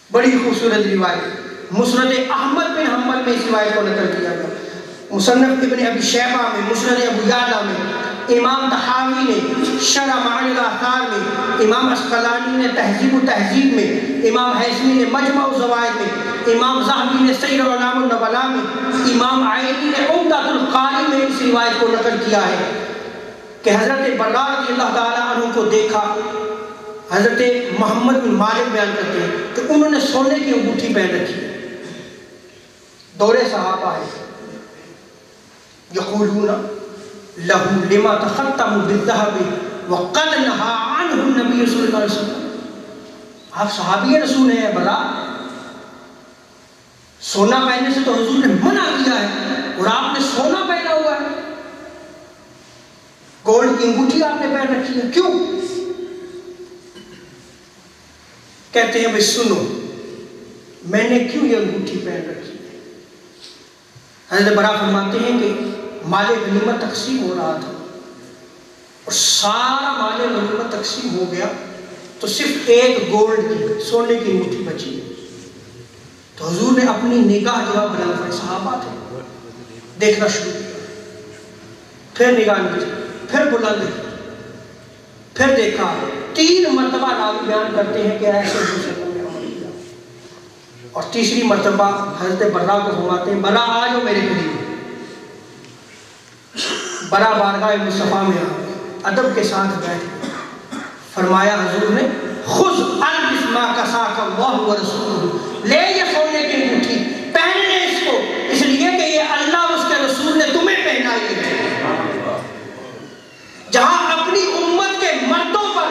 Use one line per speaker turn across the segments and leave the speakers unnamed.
बड़ी खूबसूरत रिवायत मुस्नद अहमद बिन हम्बल में इस रिवायत को नकल किया गया। मुसन्नफ इब्न अबी शैबा में, मुस्नद अबू याला में, इमाम तहावी ने शरह मानिल आसार में, इमाम अस्कलानी ने तहजीब तहजीब में, इमाम हैसमी ने मजमा ज़वाइद में, इमाम ज़हबी ने सैर उलाम नबला में, इमाम आयनी ने उम्दतुल कारी में इस रिवायत को नकल किया है कि हज़रत बर्रा रज़ियल्लाहु ताला अन्हु को देखा। हज़रत मोहम्मद बिन मालिक बयान करते हैं कि उन्होंने सोने की अंगूठी पहन रखी है। दौरे सहाबा है, यक़ूलूना लहू लिमा तख़त्तमु बिज़्ज़हबि व क़द नहा अन्हु नबी सल्लल्लाहु अलैहि वसल्लम। आप सहाबी रसूल हैं बर्रा, सोना पहनने से तो हुजूर ने मना किया है और आपने सोना पहना हुआ है, गोल्ड की अंगूठी आपने पहन रखी है, क्यों? कहते हैं भाई सुनो, मैंने क्यों ये अंगूठी पहन रखी है। हज़रत बर्रा फरमाते हैं कि माले गनीमत तकसीम हो रहा था और सारा माले गनीमत तकसीम हो गया तो सिर्फ एक गोल्ड की सोने की अंगूठी बची। तो हुजूर ने अपनी निगाह जवाब बुलंद फरमाई, सहाबा थे, देखना शुरू किया, फिर निगाह नीचे, फिर बुलंद, फिर देखा, 3 मरतबा रावी बयान करते हैं कि ऐसे ने अमल किया। और तीसरी मरतबा हज़रत बर्रा को फरमाते हैं, बर्रा आ जाओ मेरे करीब। बर्रा बारगाह मुस्तफ़ा में आ अदब के साथ बैठ फरमाया, हुजूर ने खुद अल-बिस्मा कसाका अल्लाहु व रसूलुहु, ले ये सोने की अंगूठी, पहन ले इसको, इसलिए कि ये अल्लाह और उसके रसूल ने तुम्हें पहनाई है। जहां अपनी उम्मत के मर्दों पर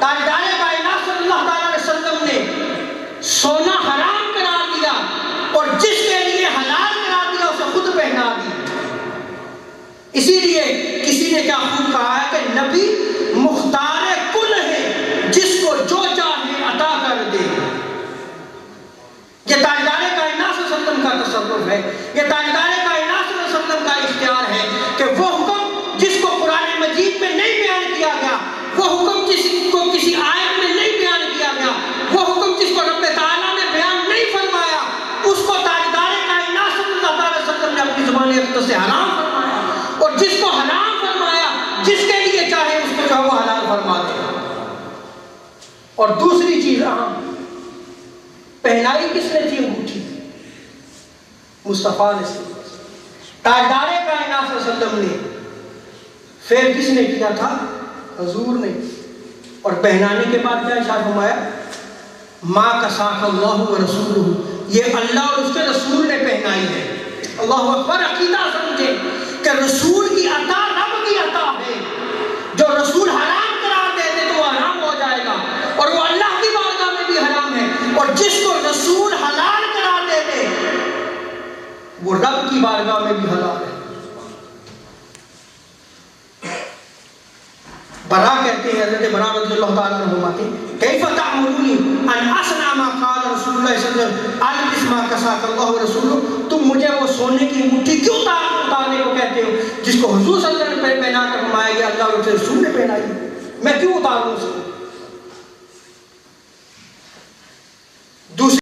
ताजदारे कायनात सल्लल्लाहु अलैहि वसल्लम ने सोना हराम करार दिया और जिसके लिए हलाल करार दिया उसे खुद पहना दिया। इसीलिए किसी ने क्या खूब कहा है कि नबी मुख्तार कुल है, जिसको जो चाहे अता कर दे। ये ताजदारे कायनात सल्लल्लाहु अलैहि वसल्लम का तसव्वुफ है, ये ताजदारे कायनात सल्लल्लाहु अलैहि वसल्लम का इख्तियार है कि वो हुक्म जिसको कुरान मजीद में नहीं बयान किया गया, वो हुक्म जिसको किसी आयत में नहीं बयान किया गया, वो हुक्म जिसको रब्बे ताला ने बयान नहीं फरमाया, उसको ताजदारे कायनात सल्लल्लाहु अलैहि वसल्लम ने अपनी ज़ुबान अक़दस से हराम फरमाया, और जिसको हराम फरमाया जिसके लिए चाहे उसको जो वो हलाल फरमा दे। और दूसरी चीज अहम, पहनाई किसने थी अंगूठी? मुस्तफ़ा ने, ताजदारे कायनात सल्लल्लाहु अलैहि वसल्लम ने। फिर किसने किया था? हुजूर ने। और पहनाने के बाद क्या इरशाद फरमाया? मा कसाका अल्लाहु व रसूलुहु, ये अल्लाह और उसके रसूल ने पहनाई है। अल्लाहु अकबर। अकीदा समझे कि रसूल की अता रब की अता है। जो रसूल हराम करार दे दे तो वो हराम हो जाएगा और वो अल्लाह की बारगाह में भी हराम है, और जिसको रसूल हलाल करार दे दे वो रब की बारगाह में भी हलाल है। बर्रा कहते हैं, हज़रत बर्रा रज़ियल्लाहु ताला अन्हु कहते हैं, कैफ़ तअमुरुनी अन असना मा क़ाल रसूलुल्लाह सल्लल्लाहु अलैहि वसल्लम अल-बिस्मा कसाका अल्लाहु व रसूलुहु, तुम मुझे वो सोने की अंगूठी क्यों उतारने को कहते हो जिसको हुजूर सल्लल्लाहु अलैहि वसल्लम ने पहना कर फरमाया, अल्लाह और उसके रसूल ने पहनाई, मैं क्यों उतारूं उसको?